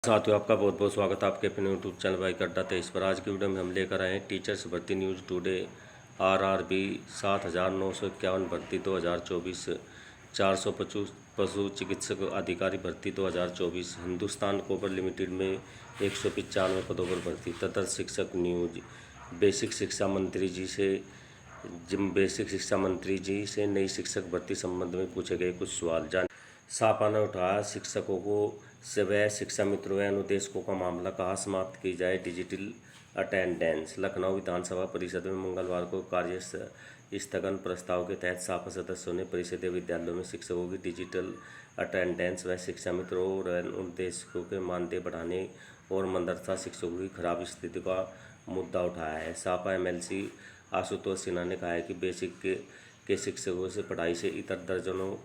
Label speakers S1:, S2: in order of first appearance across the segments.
S1: साथियों, आपका बहुत बहुत स्वागत है आपके अपने यूट्यूब चैनल भाई अड्डा 23 पर। आज की वीडियो में हम लेकर आए हैं टीचर्स भर्ती न्यूज़ टुडे। आरआरबी 7,951 भर्ती 2024, 400 पशु चिकित्सक अधिकारी भर्ती 2024, हिंदुस्तान कोपर लिमिटेड में 195 पदों पर भर्ती। तथा शिक्षक न्यूज बेसिक शिक्षा मंत्री जी से नई शिक्षक भर्ती संबंध में पूछे गए कुछ सवाल। सापा ने उठाया शिक्षकों को वह शिक्षा मित्रों व अनुदेशकों का मामला, कहा समाप्त की जाए डिजिटल अटेंडेंस। लखनऊ विधानसभा परिषद में मंगलवार को कार्य स्थगन प्रस्ताव के तहत सापा सदस्यों ने परिषदीय विद्यालयों में शिक्षकों की डिजिटल अटेंडेंस व शिक्षा मित्रों और अनुदेशकों के मानदेय बढ़ाने और मदरसा शिक्षकों की खराब स्थिति का मुद्दा उठाया है। सापा एमएलसी आशुतोष सिन्हा ने कहा है कि बेसिक के शिक्षकों से पढ़ाई से इतर दर्जनों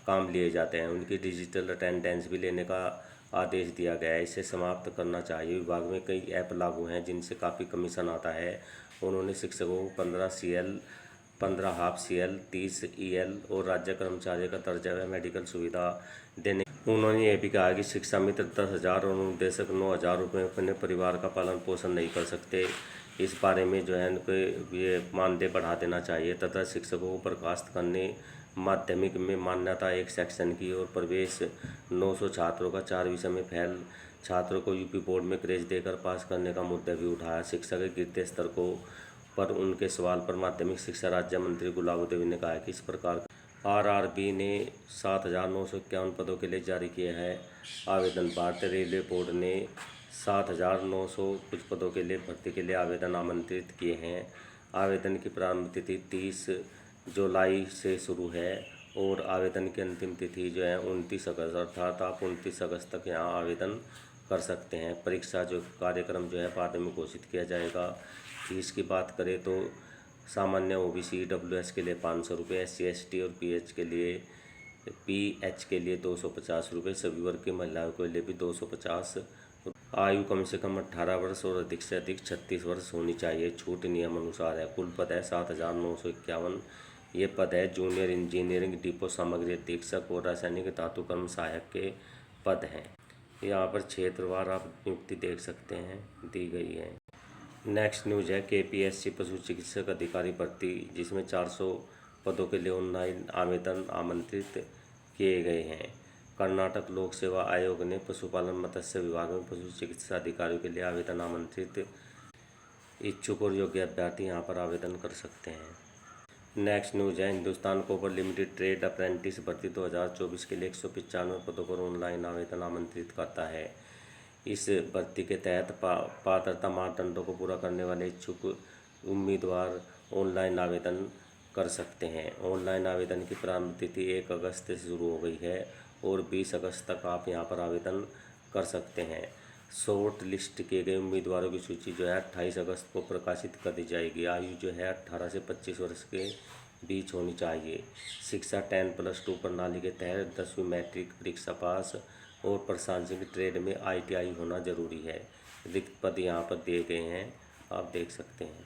S1: काम लिए जाते हैं, उनकी डिजिटल अटेंडेंस भी लेने का आदेश दिया गया है। इसे समाप्त करना चाहिए। विभाग में कई ऐप लागू हैं जिनसे काफ़ी कमीशन आता है। उन्होंने शिक्षकों को 15 CL, 15 हाफ CL, 30 EL और राज्य कर्मचारियों का दर्जा व मेडिकल सुविधा देने। उन्होंने ये भी कहा कि शिक्षा मित्र 10,000 और अनुदेशक 9,000 रुपये में अपने परिवार का पालन पोषण नहीं कर सकते। इस बारे में जो है इनको ये मानदेय बढ़ा देना चाहिए। तथा शिक्षकों को बर्खास्त करने, माध्यमिक में मान्यता 1 सेक्शन की और प्रवेश 900 छात्रों का 4 विषय में फेल छात्रों को यूपी बोर्ड में क्रेज देकर पास करने का मुद्दा भी उठाया। शिक्षा के गिरते स्तर को पर उनके सवाल पर माध्यमिक शिक्षा राज्य मंत्री गुलाब देवी ने कहा कि इस प्रकार आरआरबी ने 7,951 पदों के लिए जारी किया है आवेदन। भारतीय रेलवे बोर्ड ने 7,900 कुछ पदों के लिए भर्ती के लिए आवेदन आमंत्रित किए हैं। आवेदन की प्रारंभ तिथि 30 जुलाई से शुरू है और आवेदन की अंतिम तिथि जो है 29 अगस्त, अर्थात आप 29 अगस्त तक यहाँ आवेदन कर सकते हैं। परीक्षा जो कार्यक्रम जो है बाद में घोषित किया जाएगा। फीस की बात करें तो सामान्य OBC WS के लिए 500 रुपये, SC ST और PH के लिए 250 रुपये, सभी वर्ग की महिलाओं के लिए भी 250। आयु कम से कम 18 वर्ष और अधिक से अधिक 36 वर्ष होनी चाहिए। छूट नियम अनुसार है। कुल पद है 7,951। ये पद है जूनियर इंजीनियरिंग डिपो सामग्री अधीक्षक और रासायनिक धातु कर्म सहायक के पद हैं। यहाँ पर क्षेत्रवार आप नियुक्ति देख सकते हैं, दी गई है। नेक्स्ट न्यूज है KPSC पशु चिकित्सक अधिकारी भर्ती, जिसमें 400 पदों के लिए ऑनलाइन आवेदन आमंत्रित किए गए हैं। कर्नाटक लोक सेवा आयोग ने पशुपालन मत्स्य विभाग में पशु चिकित्सा अधिकारियों के लिए आवेदन आमंत्रित। इच्छुक और योग्य अभ्यर्थी यहाँ पर आवेदन कर सकते हैं। नेक्स्ट न्यूज है हिंदुस्तान कोपर लिमिटेड ट्रेड अप्रेंटिस भर्ती 2024 के लिए 195 पदों पर ऑनलाइन आवेदन आमंत्रित करता है। इस भर्ती के तहत पात्रता मापदंडों को पूरा करने वाले इच्छुक उम्मीदवार ऑनलाइन आवेदन कर सकते हैं। ऑनलाइन आवेदन की प्रारंभ तिथि 1 अगस्त से शुरू हो गई है और 20 अगस्त तक आप यहां पर आवेदन कर सकते हैं। शॉर्ट लिस्ट किए गए उम्मीदवारों की सूची जो है 28 अगस्त को प्रकाशित कर दी जाएगी। आयु जो है 18 से 25 वर्ष के बीच होनी चाहिए। शिक्षा 10+2 प्रणाली के तहत 10वीं मैट्रिक परीक्षा पास और प्रशासनिक ट्रेड में ITI होना जरूरी है। रिक्त पद यहाँ पर दिए गए हैं, आप देख सकते हैं।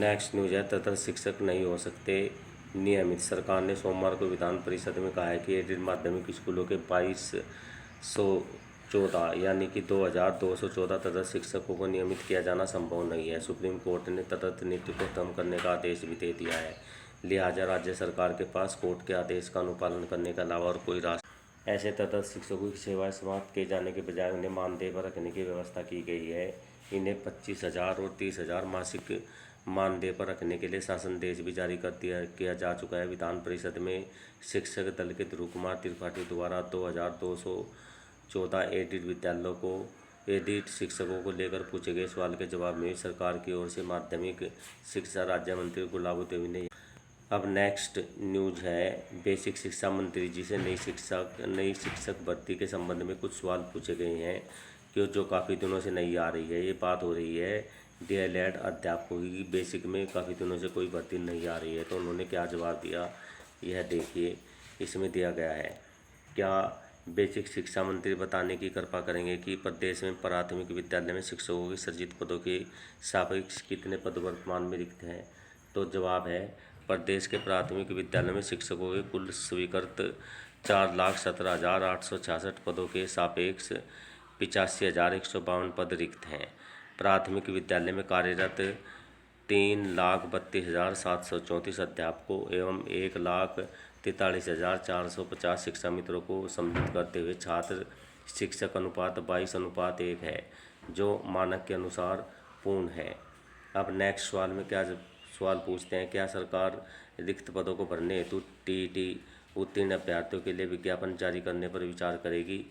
S1: नेक्स्ट न्यूज है तथा शिक्षक नहीं हो सकते नियमित। सरकार ने सोमवार को विधान परिषद में कहा है कि एडेड माध्यमिक स्कूलों के 2214 यानी कि 2,214 तथा शिक्षकों को नियमित किया जाना संभव नहीं है। सुप्रीम कोर्ट ने तदर्थ नीति को खत्म करने का आदेश भी दे दिया है। लिहाजा राज्य सरकार के पास कोर्ट के आदेश का अनुपालन करने के अलावा और कोई रास्ता। ऐसे तदर्थ शिक्षकों की सेवाएं समाप्त किए जाने के बजाय उन्हें मानदेय पर रखने की व्यवस्था की गई है। इन्हें 25,000 और 30,000 मासिक मानदेय पर रखने के लिए शासनादेश भी जारी किया जा चुका है। विधान परिषद में शिक्षक दल के ध्रुव कुमार त्रिपाठी द्वारा 2,214 एडिड विद्यालयों को एडिड शिक्षकों को लेकर पूछे गए सवाल के जवाब में सरकार की ओर से माध्यमिक शिक्षा राज्य मंत्री गुलाब देवी ने। अब नेक्स्ट न्यूज है बेसिक शिक्षा मंत्री जी से नई शिक्षक भर्ती के संबंध में कुछ सवाल पूछे गए हैं कि जो काफ़ी दिनों से नहीं आ रही है। ये बात हो रही है DLED अध्यापकों की बेसिक में काफ़ी दिनों से कोई भर्ती नहीं आ रही है, तो उन्होंने क्या जवाब दिया यह देखिए। इसमें दिया गया है, क्या बेसिक शिक्षा मंत्री बताने की कृपा करेंगे कि प्रदेश में प्राथमिक विद्यालय में शिक्षकों के सृजित पदों के सापेक्ष कितने पद वर्तमान में रिक्त हैं। तो जवाब है प्रदेश के प्राथमिक विद्यालय में शिक्षकों के कुल स्वीकृत 4,17,866 पदों के सापेक्ष 85,152 पद रिक्त हैं। प्राथमिक विद्यालय में कार्यरत 3,32,734 अध्यापकों एवं 1,43,450 शिक्षा मित्रों को सम्मिलित करते हुए छात्र शिक्षक अनुपात 22:1 है, जो मानक के अनुसार पूर्ण है। अब नेक्स्ट सवाल में क्या सवाल पूछते हैं, क्या सरकार रिक्त पदों को भरने हेतु टीईटी उत्तीर्ण अभ्यर्थियों के लिए विज्ञापन जारी करने पर विचार करेगी?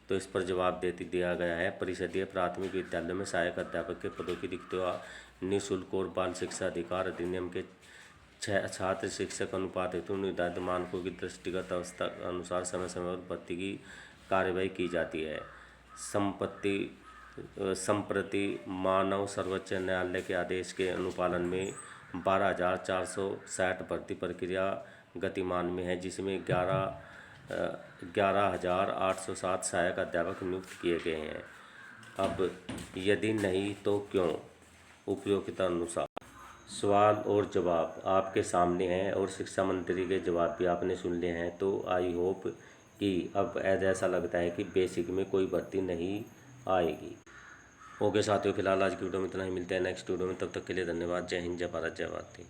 S1: तो इस पर जवाब दिया गया है, परिषदीय प्राथमिक विद्यालयों में सहायक अध्यापक के पदों की रिक्तियों निःशुल्क और बाल शिक्षा अधिकार अधिनियम के छात्र शिक्षक अनुपात हेतु निर्धारित मानकों की दृष्टिगत अवस्था अनुसार समय समय पर भर्ती की कार्यवाही की जाती है। संप्रति मानव सर्वोच्च न्यायालय के आदेश के अनुपालन में 12,460 भर्ती प्रक्रिया गतिमान में है, जिसमें 11,807 सहायक अध्यापक नियुक्त किए गए हैं। अब यदि नहीं तो क्यों? उपयोगिता अनुसार सवाल और जवाब आपके सामने हैं और शिक्षा मंत्री के जवाब भी आपने सुन लिए हैं। तो आई होप कि अब ऐसा लगता है कि बेसिक में कोई भर्ती नहीं आएगी। ओके साथियों, फिलहाल आज की वीडियो में इतना ही। मिलते हैं नेक्स्ट वीडियो में, तब तक के लिए धन्यवाद। जय हिंद, जय भारत, जय भारती।